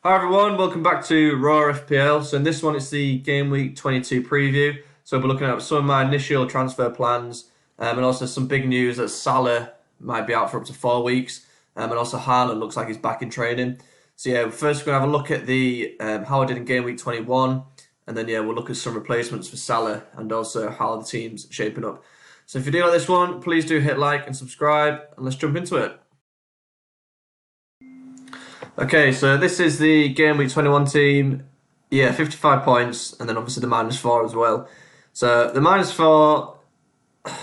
Hi everyone, welcome back to Raw FPL. So in this one, it's the Game Week 22 preview. So we're looking at some of my initial transfer plans and also some big news that Salah might be out for up to 4 weeks and also Haaland looks like he's back in training. So yeah, first we're going to have a look at the how I did in Game Week 21 and then we'll look at some replacements for Salah and also how the team's shaping up. So if you do like this one, please do hit like and subscribe and let's jump into it. Okay, so this is the Game Week 21 team. Yeah, 55 points, and then obviously the -4 as well. So the -4,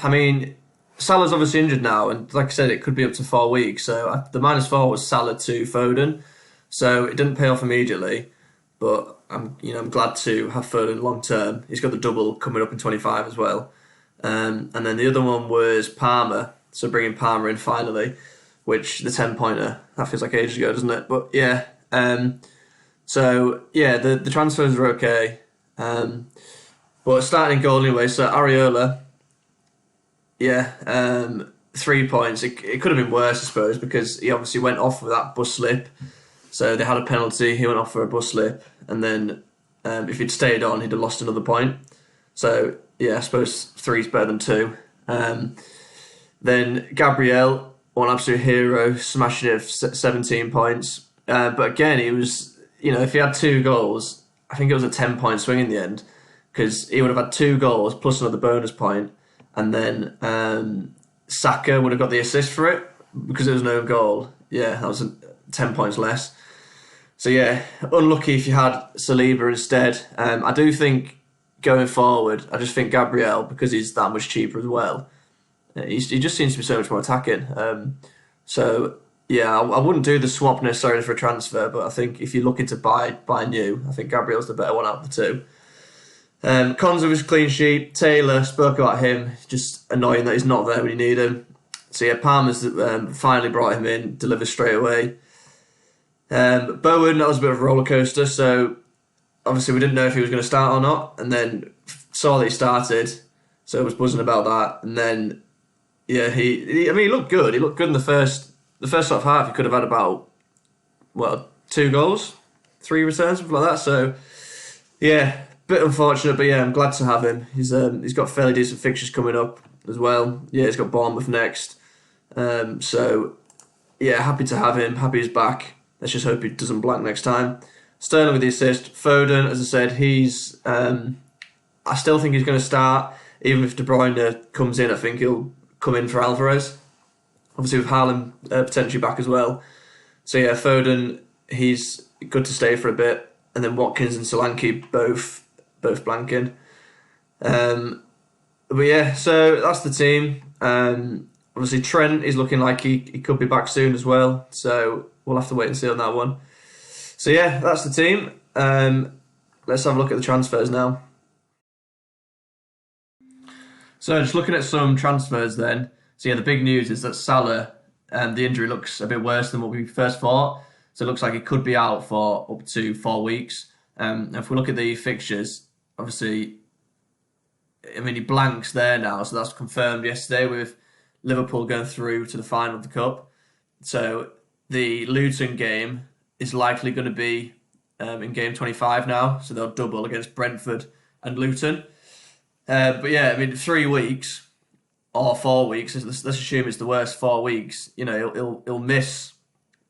I mean, Salah's obviously injured now, and like I said, it could be up to 4 weeks. So the -4 was Salah to Foden, so it didn't pay off immediately. But I'm glad to have Foden long term. He's got the double coming up in 25 as well. And then the other one was Palmer, so bringing Palmer in finally, which the 10-pointer, that feels like ages ago, doesn't it? But yeah, the transfers are okay. But starting in goal anyway, so Areola, 3 points. It could have been worse, I suppose, because he obviously went off with that bus slip. So they had a penalty, he went off for a bus slip, and then if he'd stayed on, he'd have lost another point. So yeah, I suppose 3's better than 2. Then Gabriel, one absolute hero, smashing it 17 points. But again, he was, if he had 2 goals, I think it was a 10-point swing in the end, because he would have had 2 goals plus another bonus point, and then Saka would have got the assist for it because it was no goal. Yeah, that was 10 points less. So yeah, unlucky if you had Saliba instead. I do think going forward, I just think Gabriel, because he's that much cheaper as well, he just seems to be so much more attacking. So yeah, I wouldn't do the swap necessarily for a transfer, but I think if you're looking to buy new, I think Gabriel's the better one out of the two. Konza was clean sheet. Taylor, spoke about him, just annoying that he's not there when you need him. So yeah, Palmer's finally brought him in, delivered straight away. Bowen, that was a bit of a roller coaster. So obviously we didn't know if he was going to start or not, and then saw that he started, so I was buzzing about that. And then yeah, he looked good. He looked good in the first sort of half. He could have had about 2 goals, 3 returns, something like that. So yeah, bit unfortunate, but yeah, I'm glad to have him. He's got fairly decent fixtures coming up as well. Yeah, he's got Bournemouth next. So yeah, happy to have him. Happy he's back. Let's just hope he doesn't blank next time. Sterling with the assist. Foden, as I said, he's. I still think he's going to start. Even if De Bruyne comes in, I think he'll come in for Alvarez. Obviously with Haaland potentially back as well. So yeah, Foden, he's good to stay for a bit. And then Watkins and Solanke both blanking. But yeah, so that's the team. Obviously Trent is looking like he could be back soon as well. So we'll have to wait and see on that one. So yeah, that's the team. Let's have a look at the transfers now. So just looking at some transfers then. So yeah, the big news is that Salah, the injury looks a bit worse than what we first thought. So it looks like he could be out for up to 4 weeks. If we look at the fixtures, obviously, he blanks there now, so that's confirmed yesterday with Liverpool going through to the final of the Cup. So the Luton game is likely going to be in game 25 now, so they'll double against Brentford and Luton. But yeah, 3 weeks or 4 weeks. Let's assume it's the worst 4 weeks. He'll miss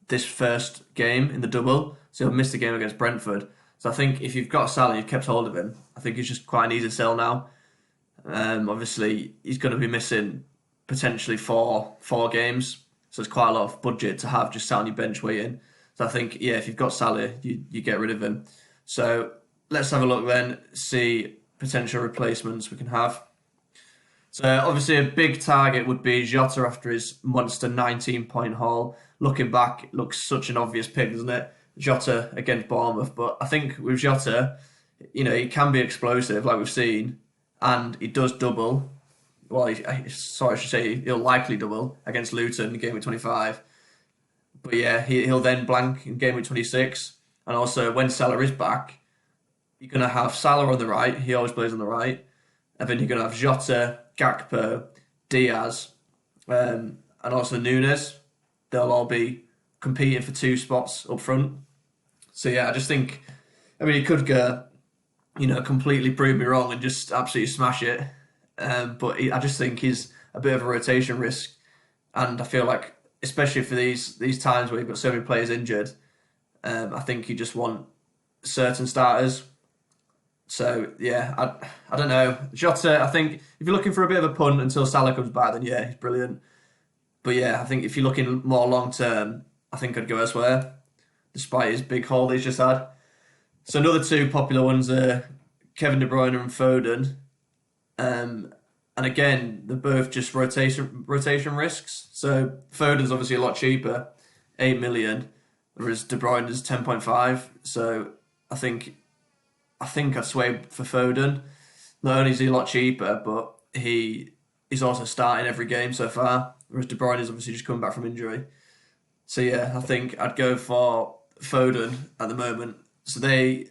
this first game in the double, so he'll miss the game against Brentford. So I think if you've got Salah, you've kept hold of him. I think he's just quite an easy sell now. Obviously, he's going to be missing potentially four games, so it's quite a lot of budget to have just sat on your bench waiting. So I think, yeah, if you've got Salah, you get rid of him. So let's have a look then, see potential replacements we can have. So obviously a big target would be Jota after his monster 19-point haul. Looking back, it looks such an obvious pick, doesn't it? Jota against Bournemouth. But I think with Jota, he can be explosive like we've seen, and he does double. Well, I should say he'll likely double against Luton in game week 25. But yeah, he'll then blank in game week 26. And also when Salah is back, you're going to have Salah on the right. He always plays on the right. And then you're going to have Jota, Gakpo, Diaz, and also Nunes. They'll all be competing for 2 spots up front. So yeah, I just think, I mean, he could go, completely prove me wrong and just absolutely smash it. But I just think he's a bit of a rotation risk, and I feel like, especially for these times where you've got so many players injured, I think you just want certain starters. So yeah, I don't know. Jota, I think if you're looking for a bit of a punt until Salah comes back, then yeah, he's brilliant. But yeah, I think if you're looking more long term, I think I'd go elsewhere, despite his big haul he's just had. So another two popular ones are Kevin De Bruyne and Foden. And again, they're both just rotation risks. So Foden's obviously a lot cheaper, 8 million, whereas De Bruyne is 10.5. So I think I'd sway for Foden. Not only is he a lot cheaper, but he's also starting every game so far, whereas De Bruyne is obviously just coming back from injury. So yeah, I think I'd go for Foden at the moment. I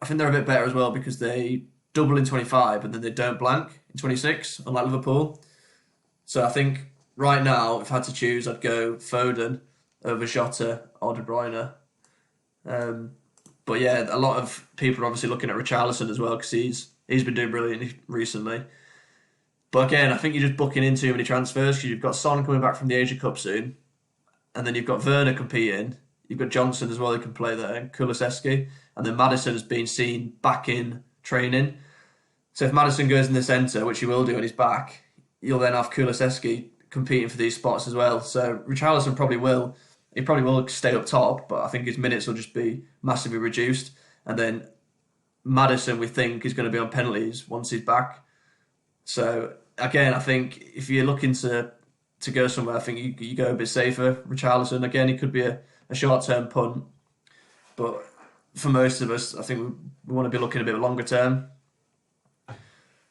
think they're a bit better as well because they double in 25 and then they don't blank in 26, unlike Liverpool. So I think right now, if I had to choose, I'd go Foden over Jota or De Bruyne. But yeah, a lot of people are obviously looking at Richarlison as well because he's been doing brilliant recently. But again, I think you're just booking in too many transfers because you've got Son coming back from the Asia Cup soon, and then you've got Werner competing. You've got Johnson as well who can play there, and Kulusevski, and then Maddison has been seen back in training. So if Maddison goes in the centre, which he will do when he's back, you'll then have Kulusevski competing for these spots as well. So Richarlison probably will. He probably will stay up top, but I think his minutes will just be massively reduced. And then Maddison, we think, is going to be on penalties once he's back. So again, I think if you're looking to go somewhere, I think you go a bit safer. Richarlison, again, he could be a short-term punt. But for most of us, I think we want to be looking a bit longer term.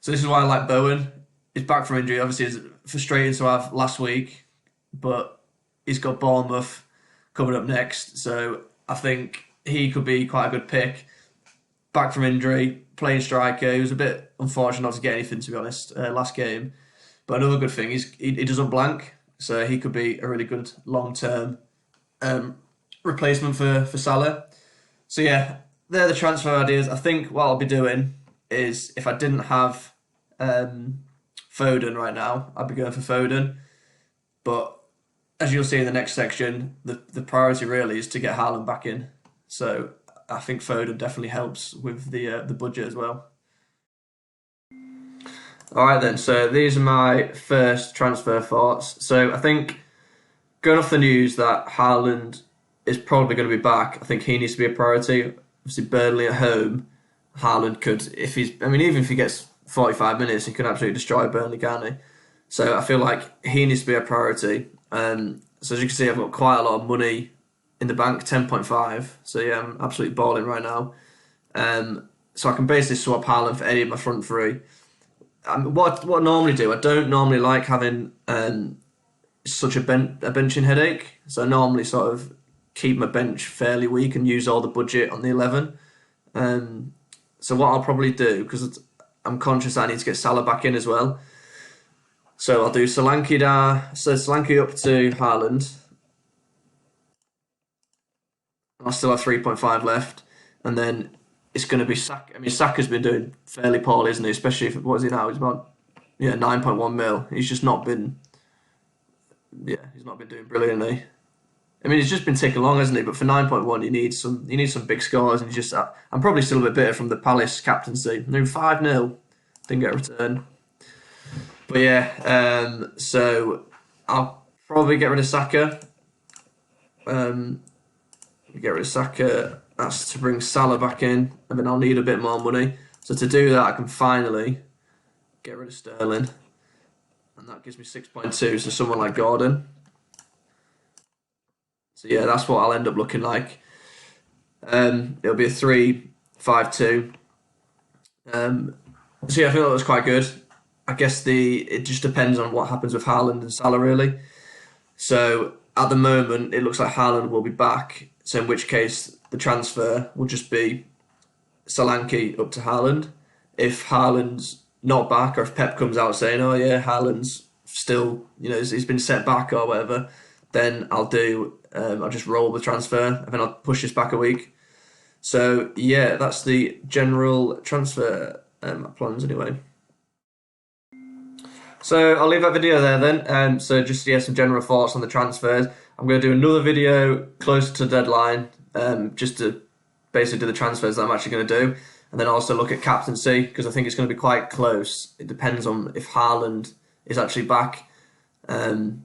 So this is why I like Bowen. He's back from injury. Obviously, it's frustrating to have last week, but he's got Bournemouth coming up next. So I think he could be quite a good pick. Back from injury, playing striker. He was a bit unfortunate not to get anything, to be honest, last game. But another good thing is he doesn't blank. So he could be a really good long-term replacement for Salah. So yeah, they're the transfer ideas. I think what I'll be doing is if I didn't have Foden right now, I'd be going for Foden. But as you'll see in the next section, the priority really is to get Haaland back in. So I think Foden definitely helps with the budget as well. All right then, so these are my first transfer thoughts. So I think going off the news that Haaland is probably going to be back, I think he needs to be a priority. Obviously, Burnley at home, Haaland could, even if he gets 45 minutes, he could absolutely destroy Burnley, can't he? So I feel like he needs to be a priority. So as you can see, I've got quite a lot of money in the bank, 10.5. So yeah, I'm absolutely balling right now. So I can basically swap Haaland for any of my front three. What I normally do, I don't normally like having such a benching headache. So I normally sort of keep my bench fairly weak and use all the budget on the 11. So what I'll probably do, because I'm conscious I need to get Salah back in as well. So I'll do Solanke up to Haaland. I'll still have 3.5 left. And then it's going to be Saka. I mean, Saka's been doing fairly poorly, isn't he? Especially what is he now? He's about 9.1 mil. He's just not been he's not been doing brilliantly. I mean, he's just been ticking along, hasn't he? But for 9.1, you need some big scores, and I'm probably still a bit bitter from the Palace captaincy. 5-0, didn't get a return. But yeah, so I'll probably get rid of Saka. Get rid of Saka. That's to bring Salah back in, and then I'll need a bit more money. So to do that, I can finally get rid of Sterling, and that gives me 6.2. So someone like Gordon. So yeah, that's what I'll end up looking like. It'll be a 3-5-2. So yeah, I think that was quite good. I guess it just depends on what happens with Haaland and Salah, really. So at the moment, it looks like Haaland will be back. So in which case, the transfer will just be Solanke up to Haaland. If Haaland's not back, or if Pep comes out saying, "Oh yeah, Haaland's still, he's been set back or whatever," then I'll just roll the transfer and then I'll push this back a week. So yeah, that's the general transfer plans anyway. So I'll leave that video there then. So just some general thoughts on the transfers. I'm going to do another video closer to deadline, just to basically do the transfers that I'm actually going to do, and then also look at captaincy because I think it's going to be quite close. It depends on if Haaland is actually back, and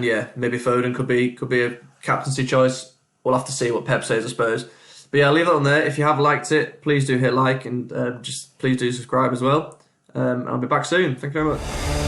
yeah, maybe Foden could be a captaincy choice. We'll have to see what Pep says, I suppose. But yeah, I'll leave that on there. If you have liked it, please do hit like and just please do subscribe as well. And I'll be back soon. Thank you very much.